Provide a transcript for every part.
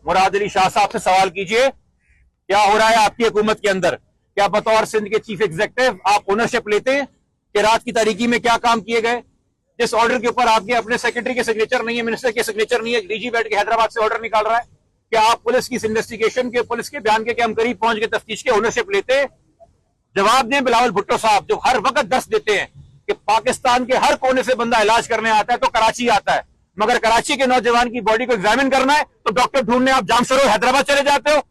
मुराद अली शाह साहब से सवाल कीजिए, क्या हो रहा है आपकी हुकूमत के अंदर? क्या बतौर सिंध के चीफ एग्जीक्यूटिव आप ओनरशिप लेते हैं कि रात की तारीकी में क्या काम किए गए? जिस ऑर्डर के ऊपर आपके अपने सेक्रेटरी के सिग्नेचर नहीं है, मिनिस्टर के सिग्नेचर नहीं है, डीजी बैठ के हैदराबाद से ऑर्डर निकाल रहा है, क्या आप पुलिस की इन्वेस्टिगेशन के, पुलिस के बयान के हम करीब पहुंच गए तफ्तीश के, ओनरशिप लेते हैं? जवाब दें बिलावल भुट्टो साहब, जो हर वक्त दस देते हैं कि पाकिस्तान के हर कोने से बंदा इलाज करने आता है तो कराची आता है, मगर कराची के नौजवान की बॉडी को एग्जामिन करना है तो डॉक्टर ढूंढने आप जामशरो हैदराबाद चले जाते हो।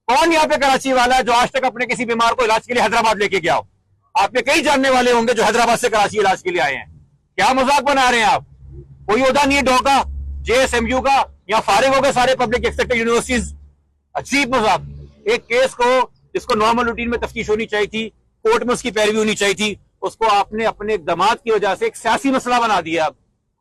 कौन यहाँ पे कराची वाला है जो आज तक अपने किसी बीमार को इलाज के लिए हैदराबाद लेके गया हो? आपके कई जानने वाले होंगे जो हैदराबाद से कराची इलाज के लिए आए हैं। क्या मजाक बना रहे हैं आप? कोई ओहदा नहीं है डॉका JSMU का, या फारिग हो गए सारे पब्लिक एक्सेप्टेड यूनिवर्सिटीज। अजीब मजाक। एक केस को जिसको नॉर्मल रूटीन में तफ्तीश होनी चाहिए थी, कोर्ट में उसकी पैरवी होनी चाहिए थी, उसको आपने अपने इक़दामात की वजह से एक सियासी मसला बना दिया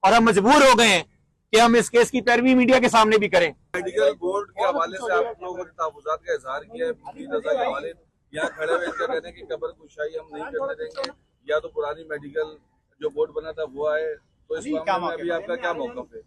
और हम मजबूर हो गए हैं कि हम इस केस की पैरवी मीडिया के सामने भी करें। मेडिकल बोर्ड के हवाले से आप लोगों ने तहफ़्फ़ुज़ात का इजहार किया है, के हवाले यहाँ खड़े हुए इनका कहने की कब्र कुशाई हम नहीं करने देंगे, या तो पुरानी मेडिकल जो बोर्ड बना था वो आए, तो इस मामले में अभी आपका क्या मौक़िफ़ है?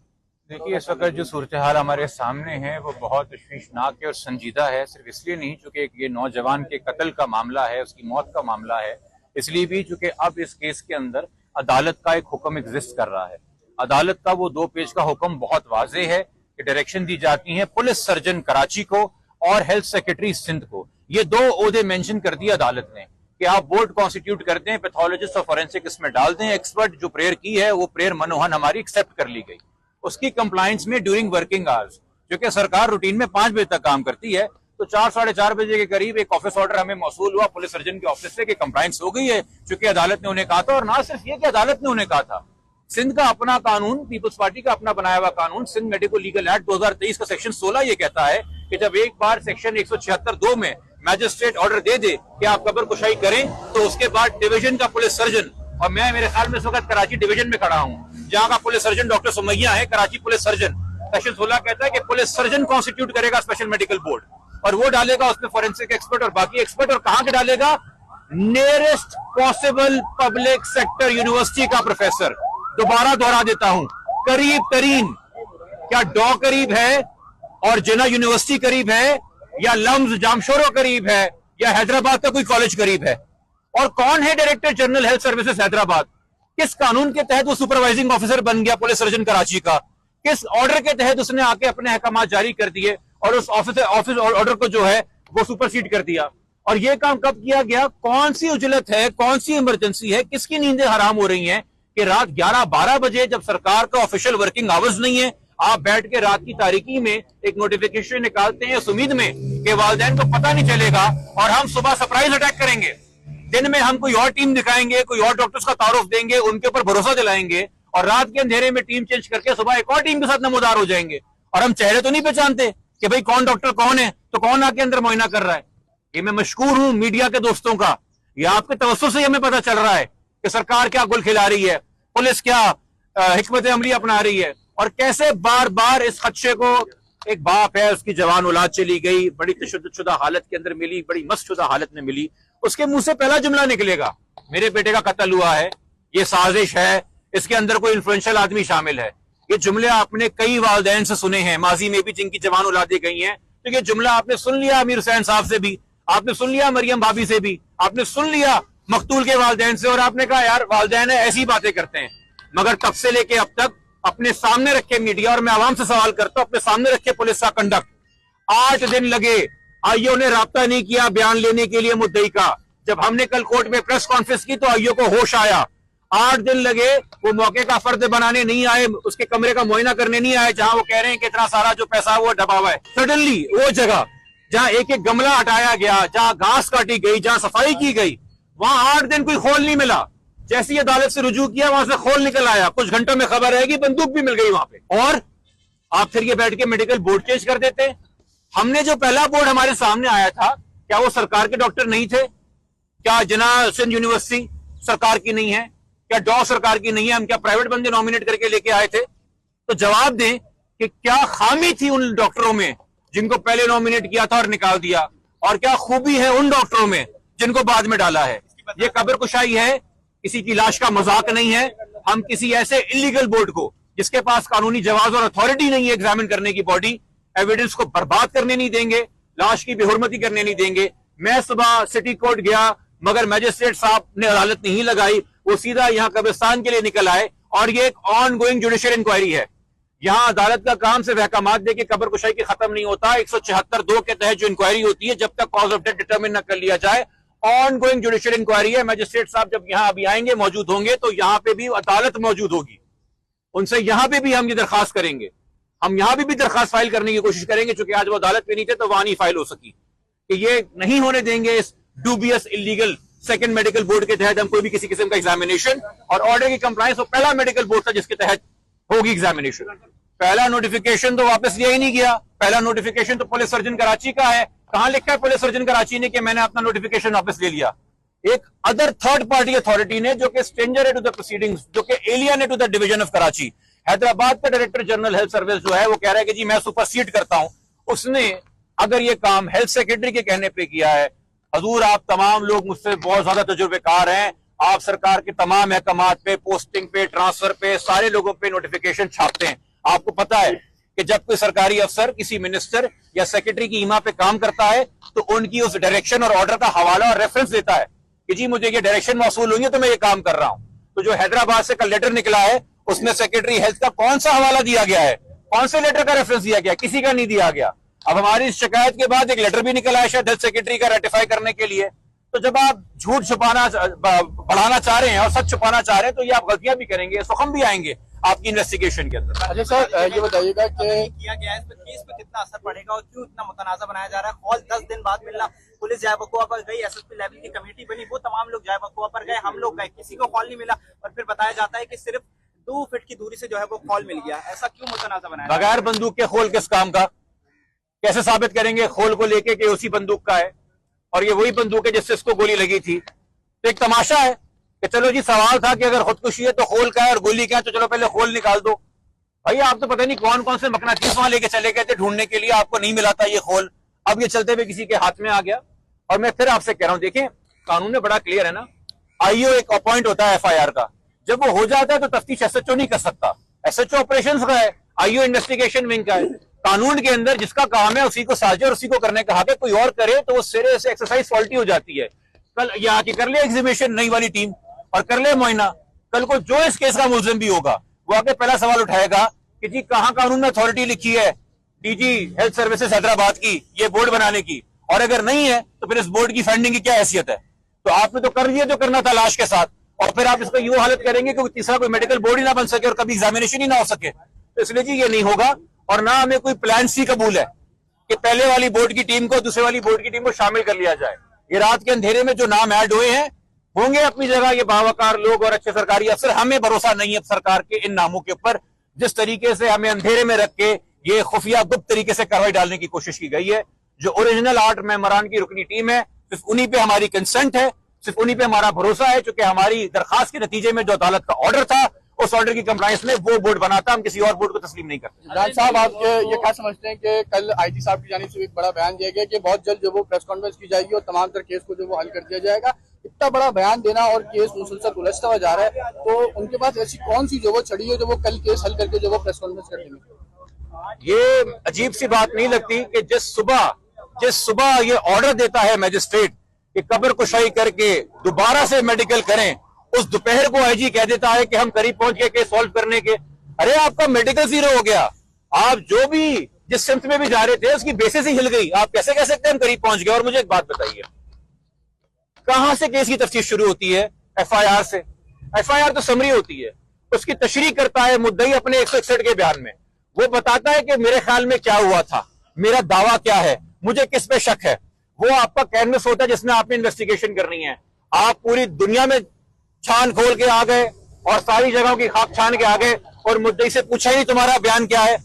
देखिए, इस वक्त जो सूरत हाल हमारे सामने है वो बहुत तशवीशनाक है और संजीदा है। सिर्फ इसलिए नहीं चूंकि ये नौजवान के कत्ल का मामला है, उसकी मौत का मामला है, इसलिए भी चूंकि अब इस केस के अंदर अदालत का एक हुक्म एग्जिस्ट कर रहा है। अदालत का वो 2 पेज का हुक्म बहुत वाजे है कि डायरेक्शन दी जाती है पुलिस सर्जन कराची को और हेल्थ सेक्रेटरी सिंध को। ये 2 ओहदे मेंशन कर दिए अदालत ने कि आप बोर्ड कॉन्स्टिट्यूट करते हैं, पैथोलॉजिस्ट और फॉरेंसिक इसमें डाल दें, एक्सपर्ट जो प्रेयर की है वो प्रेयर मनोहन हमारी एक्सेप्ट कर ली गई। उसकी कंप्लायंस में ड्यूरिंग वर्किंग आवर्स, जो कि सरकार रूटीन में 5 बजे तक काम करती है, तो 4 साढ़े 4 बजे के करीब एक ऑफिस ऑर्डर हमें मौसूल हुआ पुलिस सर्जन के ऑफिस से कि कंप्लायंस हो गई है, चूंकि अदालत ने उन्हें कहा था। और ना सिर्फ ये कि अदालत ने उन्हें कहा था, सिंध का अपना कानून, पीपल्स पार्टी का अपना बनाया हुआ कानून, सिंध मेडिकल लीगल एक्ट 2023 का सेक्शन 16 ये कहता है कि जब एक बार सेक्शन 176(2) में मैजिस्ट्रेट ऑर्डर दे दे कि आप कब्र कुशाई करें, तो उसके बाद डिवीजन का पुलिस सर्जन, और मैं मेरे ख्याल में इस वक्त कराची डिवीजन में खड़ा हूं जहां का पुलिस सर्जन डॉक्टर सुमैया है, कराची पुलिस सर्जन, सेक्शन 16 कहता है कि पुलिस सर्जन कॉन्स्टिट्यूट करेगा स्पेशल मेडिकल बोर्ड, और वो डालेगा उसमें फॉरेंसिक एक्सपर्ट और बाकी एक्सपर्ट। और कहां के डालेगा? Nearest possible public sector university का प्रोफेसर। दोबारा दोहरा देता हूं, करीब तरीन। क्या डॉ करीब है और जिना यूनिवर्सिटी करीब है, या लम्स जामशोरो करीब है, या हैदराबाद का कोई कॉलेज करीब है? और कौन है director general health services Hyderabad? किस कानून के तहत वो सुपरवाइजिंग ऑफिसर बन गया पुलिस सर्जन कराची का? किस ऑर्डर के तहत उसने आके अपने अहकाम जारी कर दिए और उस ऑफिस ऑर्डर को जो है वो सुपरसीड कर दिया? और ये काम कब किया गया? कौन सी उजलत है, कौन सी इमरजेंसी है, किसकी नींदें हराम हो रही हैं कि रात 11-12 बजे जब सरकार का ऑफिशियल वर्किंग आवर्स नहीं है, आप बैठ के रात की तारीकी में एक नोटिफिकेशन निकालते हैं इस उम्मीद में कि वालिदैन को पता नहीं चलेगा और हम सुबह सरप्राइज अटैक करेंगे। दिन में हम कोई और टीम दिखाएंगे, कोई और डॉक्टर्स का तारुफ देंगे, उनके ऊपर भरोसा दिलाएंगे, और रात के अंधेरे में टीम चेंज करके सुबह एक और टीम के साथ नमोदार हो जाएंगे। और हम चेहरे तो नहीं पहचानते कि भाई कौन डॉक्टर कौन है, तो कौन आके अंदर मुआयना कर रहा है। ये मैं मशकूर हूं मीडिया के दोस्तों का, ये आपके तवज्जो से हमें पता चल रहा है कि सरकार क्या गुल खिला रही है, पुलिस क्या हिकमत अमली अपना रही है, और कैसे बार बार इस खदशे को, एक बाप है उसकी जवान औलाद चली गई, बड़ी तशद्दुद हालत के अंदर मिली, बड़ी मस्तशुदा हालत में मिली, उसके मुंह से पहला जुमला निकलेगा मेरे बेटे का कत्ल हुआ है, ये साजिश है, इसके अंदर कोई इन्फ्लुएंशियल आदमी शामिल है। ये जुमले आपने कई वालिदैन से सुने हैं माजी में भी, जिनकी जवान औलादें गई हैं। तो ये जुमला आपने सुन लिया अमीर हुसैन साहब से भी, आपने सुन लिया मरियम भाभी से भी, आपने सुन लिया मकतूल के वालिदैन से, और आपने कहा यार वालिदैन ऐसी बातें करते हैं। मगर तब से लेके अब तक अपने सामने रखे मीडिया, और मैं आवाम से सवाल करता हूं, अपने सामने रखे पुलिस का कंडक्ट। 8 दिन लगे आईओ ने राब्ता नहीं किया बयान लेने के लिए मुद्दई का। जब हमने कल कोर्ट में प्रेस कॉन्फ्रेंस की तो आईओ को होश आया। 8 दिन लगे, वो मौके का फर्द बनाने नहीं आए, उसके कमरे का मुआयना करने नहीं आए जहां वो कह रहे हैं कि इतना सारा जो पैसा वो दबा हुआ है। सडनली वो जगह जहां एक एक गमला हटाया गया, जहां घास काटी गई, जहां सफाई की गई, वहां 8 दिन कोई खोल नहीं मिला। जैसी अदालत से रुजू किया वहां से खोल निकल आया, कुछ घंटों में खबर है कि बंदूक भी मिल गई वहां पे। और आप फिर ये बैठ के मेडिकल बोर्ड चेंज कर देते हैं। हमने जो पहला बोर्ड हमारे सामने आया था, क्या वो सरकार के डॉक्टर नहीं थे? क्या जिना सिंध यूनिवर्सिटी सरकार की नहीं है? क्या डॉ सरकार की नहीं है? हम क्या प्राइवेट बंदे नॉमिनेट करके लेके आए थे? तो जवाब दें कि क्या खामी थी उन डॉक्टरों में जिनको पहले नॉमिनेट किया था और निकाल दिया, और क्या खूबी है उन डॉक्टरों में जिनको बाद में डाला है? ये कब्र कुशाई है, किसी की लाश का मजाक नहीं है। हम किसी ऐसे इलीगल बोर्ड को जिसके पास कानूनी जवाज और अथॉरिटी नहीं है एग्जामिन करने की बॉडी, एविडेंस को बर्बाद करने नहीं देंगे, लाश की बेहुरमती करने नहीं देंगे। मैं सुबह सिटी कोर्ट गया, मगर मैजिस्ट्रेट साहब ने अदालत नहीं लगाई, वो सीधा यहां कब्रिस्तान के लिए निकल आए। और ये एक ऑन गोइंग जुडिशियल इंक्वायरी है। यहां अदालत का काम सिर्फ अहकामात दे के कब्र कुशाई के खत्म नहीं होता। 176(2) के तहत जो इंक्वायरी होती है, जब तक कॉज ऑफ डेथ डिटरमिन न कर लिया जाए, ऑन गोइंग जुडिशियल इंक्वायरी है। मैजिस्ट्रेट साहब जब यहां अभी आएंगे, मौजूद होंगे, तो यहां पे भी अदालत मौजूद होगी। उनसे यहां पे भी हम ये दरखास्त करेंगे, हम यहां भी दरखास्त फाइल करने की कोशिश करेंगे, चूंकि आज वो अदालत में नहीं थे तो वहां नहीं फाइल हो सकी, कि ये नहीं होने देंगे इस dubious illegal second medical board के तहत हम कोई भी किसी किस्म का एग्जामिनेशन और ऑर्डर की कंप्लायंस। वो पहला मेडिकल बोर्ड था जिसके तहत होगी एग्जामिनेशन। पहला नोटिफिकेशन तो वापस लिया ही नहीं गया। पहला नोटिफिकेशन तो पुलिस सर्जन कराची का है। कहां लिखा है पुलिस सर्जन कराची ने कि मैंने अपना नोटिफिकेशन वापस ले लिया? एक अदर थर्ड पार्टी अथॉरिटी ने, जो कि स्ट्रेंजर है टू द प्रोसीडिंग्स, जो कि एलियन है to the division of Karachi. Hyderabad का डायरेक्टर जनरल हेल्थ सर्विस जो है वो कह रहा है कि जी मैं सुपरसीड करता हूं। उसने अगर ये काम हेल्थ सेक्रेटरी के कहने पे किया है, हजूर आप तमाम लोग मुझसे बहुत ज्यादा तजुर्बेकार हैं, आप सरकार के तमाम महकमात पे, पोस्टिंग पे, ट्रांसफर पे, सारे लोगों पे नोटिफिकेशन छापते हैं। आपको पता है कि जब कोई सरकारी अफसर किसी मिनिस्टर या सेक्रेटरी की ईमा पे काम करता है तो उनकी उस डायरेक्शन और ऑर्डर का हवाला और रेफरेंस देता है कि जी मुझे ये डायरेक्शन मौसूल हुई है तो मैं ये काम कर रहा हूं। तो जो हैदराबाद से कल लेटर निकला है उसमें सेक्रेटरी हेल्थ का कौन सा हवाला दिया गया है, कौन से लेटर का रेफरेंस दिया गया? किसी का नहीं दिया गया। अब हमारी इस शिकायत के बाद एक लेटर भी निकला है शायद हेल्थ सेक्रेटरी का रेटिफाई करने के लिए। तो जब आप झूठ छुपाना बढ़ाना चाह रहे हैं और सच छुपाना चाह रहे हैं तो ये आप गलतियां भी करेंगे, तो हम भी आएंगे आपकी इन्वेस्टिगेशन के अंदर। अच्छा सर, ये बताइएगा कि किया गया है, इस पर केस पे कितना असर पड़ेगा और क्यों इतना मुतनाज़ा बनाया जा रहा है? कॉल 10 दिन बाद मिलना, पुलिस जाए बकुआ पर गई, एसएसपी लेवल की कमेटी बनी, वो तमाम लोग जाए बकुआ पर गए, हम लोग गए, किसी को कॉल नहीं मिला और फिर बताया जाता है कि सिर्फ 2 फीट की दूरी से जो है वो कॉल मिल गया। ऐसा क्यों मुतनाज़ा बनाया? बगैर बंदूक के खोल किस काम का? कैसे साबित करेंगे खोल को लेके कि उसी बंदूक का है और ये वही बंदूक है जिससे इसको गोली लगी थी? तो एक तमाशा है कि चलो जी, सवाल था कि अगर खुदकुशी है तो खोल का है और गोली क्या है, तो चलो पहले खोल निकाल दो। भाई आप तो पता नहीं कौन कौन से मकनातीस वहां लेके चले गए थे ढूंढने के लिए, आपको नहीं मिला था ये खोल, अब ये चलते हुए किसी के हाथ में आ गया। और मैं फिर आपसे कह रहा हूं, देखें कानून में बड़ा क्लियर है ना, आईओ एक अपॉइंट होता है एफआईआर का, जब वो हो जाता है तो तफ्तीश एसएचओ नहीं कर सकता, एसएचओ ऑपरेशंस का है, आईओ इन्वेस्टिगेशन विंग का है। कानून के अंदर जिसका काम है उसी को साझे और उसी को करने का हक है, कोई और करे तो वो सिरे से एक्सरसाइज फॉल्टी हो जाती है। कल ये आके कर ले एग्जीबिशन नई वाली टीम और कर ले मुआयना, कल को जो इस केस का मुलजिम भी होगा वो आके पहला सवाल उठाएगा कि जी कहां कानून में अथॉरिटी लिखी है डीजी हेल्थ सर्विसेज हैदराबाद की ये बोर्ड बनाने की, और अगर नहीं है तो फिर इस बोर्ड की फंडिंग की क्या हैसियत है? तो आपने तो कर दिया जो करना था लाश के साथ, और फिर आप इसका यूं हालत करेंगे कि तीसरा कोई मेडिकल बोर्ड ही ना बन सके और कभी एग्जामिनेशन ही ना हो सके। तो इसलिए जी ये नहीं होगा। और ना हमें कोई प्लान सी कबूल है कि पहले वाली बोर्ड की टीम को दूसरे वाली बोर्ड की टीम को शामिल कर लिया जाए। ये रात के अंधेरे में जो नाम ऐड हुए हैं होंगे अपनी जगह ये बावकार लोग और अच्छे सरकारी अफसर, हमें भरोसा नहीं है सरकार के इन नामों के ऊपर। जिस तरीके से हमें अंधेरे में रख के ये खुफिया गुप्त तरीके से कार्रवाई डालने की कोशिश की गई है, जो ओरिजिनल 8 मेंबरान की रुकनी टीम है, सिर्फ उन्हीं पे हमारी कंसेंट है, सिर्फ उन्हीं पे हमारा भरोसा है, क्योंकि हमारी दरखास्त के नतीजे में जो अदालत का ऑर्डर था उस ऑर्डर की कंप्लायंस में वो बोर्ड बना था, हम किसी और बोर्ड को तस्लीम नहीं करते। इमरान साहब, आप ये क्या समझते हैं कि कल आईजी साहब की जानिब से एक बड़ा बयान दिया गया कि बहुत जल्द जो वो प्रेस कॉन्फ्रेंस की जाएगी और तमाम तर केस को जो वो हल कर दिया जाएगा? इतना बड़ा बयान देना और केस मुसलसल उलझता हुआ जा रहा है, तो उनके पास ऐसी कौन सी जो वो छड़ी है जो वो कल केस हल करके जो वो प्रेस कॉन्फ्रेंस कर देंगे? ये अजीब सी बात नहीं लगती कि जिस सुबह ये ऑर्डर देता है मैजिस्ट्रेट कि कब्र कुशाई करके दोबारा से मेडिकल करें, उस दोपहर को आईजी कह देता है कि हम करीब पहुंच गए केस सॉल्व करने के। अरे आपका मेडिकल जीरो हो गया, आप जो भी जिस सिम्त में भी जा रहे थे उसकी बेसिस ही हिल गई, आप कैसे कह सकते हैं हम करीब पहुंच गए? और मुझे एक बात बताइए, कहां से केस की तफ्तीश शुरू होती है? एफआईआर से। एफआईआर तो समरी होती है, उसकी तशरीह करता है मुद्दई अपने 161 के बयान में, वो बताता है कि मेरे ख्याल में क्या हुआ था, मेरा दावा क्या है, मुझे किस पे शक है। वो आपका कैनवस होता है जिसमें आपने इन्वेस्टिगेशन करनी है। आप पूरी दुनिया में छान खोल के आ गए और सारी जगहों की खाक छान के आ गए और मुद्दई से पूछा ही तुम्हारा बयान क्या है?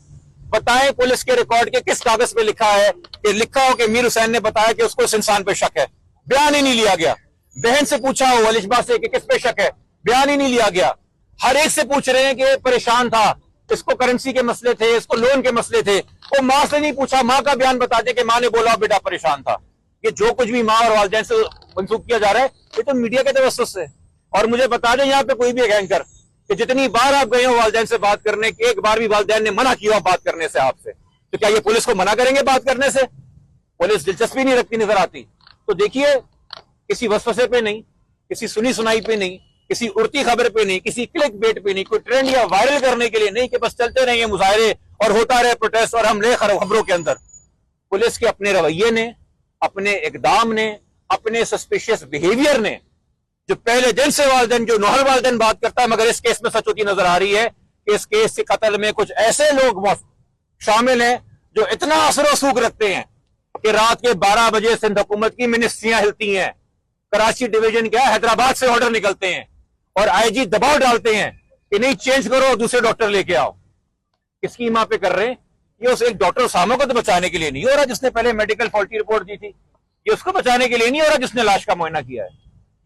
बताएं पुलिस के रिकॉर्ड के किस कागज पे लिखा है कि लिखा हो कि मीर हुसैन ने बताया कि उसको इस इंसान पे शक है, बयान ही नहीं लिया गया। बहन से पूछा हो अलिशबा से कि किस पे शक है, बयान ही नहीं लिया गया। हर एक से पूछ रहे हैं कि परेशान था, इसको करेंसी के मसले थे, इसको लोन के मसले थे, वो माँ से नहीं पूछा, माँ का बयान बता दे कि माँ ने बोला बेटा परेशान था। ये जो कुछ भी माँ और वालिदैन से मंसूब किया जा रहा है ये तो मीडिया के तवस्सुस से। और मुझे बता दें यहाँ पे कोई भी एक एंकर कि जितनी बार आप गए हो वालिदैन से बात करने की, एक बार भी वालिदैन ने मना किया बात करने से आपसे, तो क्या ये पुलिस को मना करेंगे बात करने से? पुलिस दिलचस्पी नहीं रखती नजर आती। तो देखिए, किसी वसवसे पे नहीं, किसी सुनी सुनाई पे नहीं, किसी उड़ती खबर पे नहीं, किसी क्लिक बेट पे नहीं, कोई ट्रेंड या वायरल करने के लिए नहीं कि बस चलते रहेंगे मुजाहरे और होता रहे प्रोटेस्ट और हम ले खबरों के अंदर। पुलिस के अपने रवैये ने, अपने इकदाम ने, अपने सस्पिशियस बिहेवियर ने, जो पहले दिन से वालदेन, जो नौहल वालदेन बात करता है, मगर इस केस में सच होती नजर आ रही है कि इस केस के कत्ल में कुछ ऐसे लोग शामिल हैं जो इतना असर वसूख रखते हैं कि रात के 12 बजे सिंध हुकूमत की मिनिस्ट्रियां हिलती हैं, कराची डिवीजन क्या हैदराबाद से ऑर्डर निकलते हैं और आईजी दबाव डालते हैं कि नहीं चेंज करो, दूसरे डॉक्टर लेके आओ। किसकी मां पे कर रहे हैं? ये उस एक डॉक्टर सामो को तो बचाने के लिए नहीं हो रहा जिसने पहले मेडिकल फॉल्टी रिपोर्ट दी थी, ये उसको बचाने के लिए नहीं हो रहा जिसने लाश का मुआयना किया है,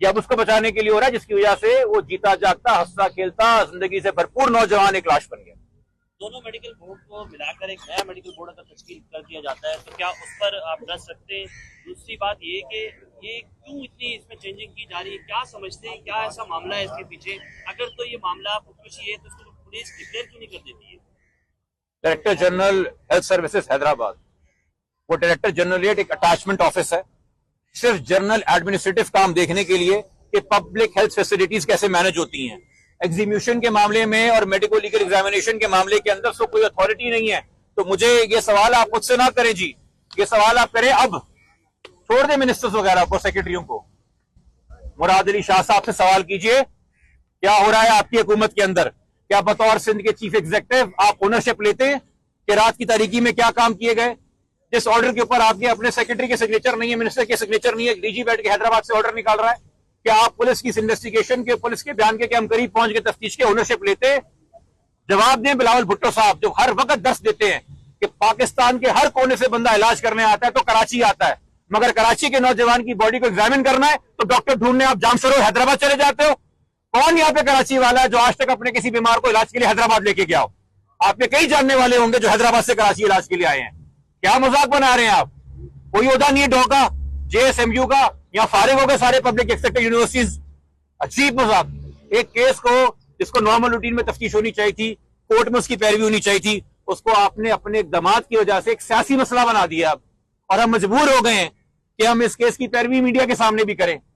या अब उसको बचाने के लिए हो रहा है जिसकी वजह से वो जीता जागता, हंसता खेलता, जिंदगी से भरपूर नौजवान एक लाश बन गया। दोनों मेडिकल बोर्ड को मिलाकर एक नया मेडिकल बोर्ड अगर तश्कील कर दिया जाता है तो क्या उस पर आप डर सकते हैं? दूसरी बात ये कि ये क्यों इतनी इसमें चेंजिंग की जा रही है, क्या समझते हैं, क्या ऐसा मामला है इसके पीछे? अगर तो ये मामला खुदकुशी है तो इसको पुलिस डिक्लेयर क्यों नहीं कर देती है? Director general health services Hyderabad, वो डायरेक्टर जनरल एक अटैचमेंट ऑफिस है सिर्फ जनरल एडमिनिस्ट्रेटिव काम देखने के लिए कि पब्लिक हेल्थ फैसिलिटीज कैसे मैनेज होती हैं। एग्जीम्यूशन के मामले में और मेडिको लीगल एग्जामिनेशन के मामले के अंदर कोई अथॉरिटी नहीं है। तो मुझे ये सवाल आप खुद से ना करें जी, ये सवाल आप करें अब, छोड़ दें मिनिस्टर्स वगैरह को, सेक्रेटरियों को। मुराद अली शाह साहब से सवाल कीजिए क्या हो रहा है आपकी हुकूमत के अंदर? क्या बतौर सिंध के चीफ एग्जीक्यूटिव आप ओनरशिप लेते कि रात की तारीकी में क्या काम किए गए? जिस ऑर्डर के ऊपर आपके अपने सेक्रेटरी के सिग्नेचर नहीं है, मिनिस्टर के सिग्नेचर नहीं है, डीजी बैठ के हैदराबाद से ऑर्डर निकाल रहा है, क्या आप पुलिस की इन्वेस्टिगेशन के, पुलिस के बयान के हम करीब पहुंच के तफ्तीश के ओनरशिप लेते? जवाब दें बिलावल भुट्टो साहब, जो हर वक्त दर्श देते हैं कि पाकिस्तान के हर कोने से बंदा इलाज करने आता है तो कराची आता है, मगर कराची के नौजवान की बॉडी को एग्जामिन करना है तो डॉक्टर ढूंढने आप जामशरो हैदराबाद चले जाते हो। कौन यहाँ पे कराची वाला है जो आज तक अपने किसी बीमार को इलाज के लिए हैदराबाद लेके गया हो? आपके कई जानने वाले होंगे जो हैदराबाद से कराची इलाज के लिए आए हैं। क्या मजाक बना रहे हैं आप? कोई ओहदा नहीं है डॉका, JSMU का, या फारिग हो गए सारे पब्लिक सेक्टर यूनिवर्सिटीज। अजीब मजाक। एक केस को जिसको नॉर्मल रूटीन में तफ्तीश होनी चाहिए थी, कोर्ट में उसकी पैरवी होनी चाहिए थी, उसको आपने अपने इक़दामात की वजह से एक सियासी मसला बना दिया और हम मजबूर हो गए हैं कि हम इस केस की पैरवी मीडिया के सामने भी करें।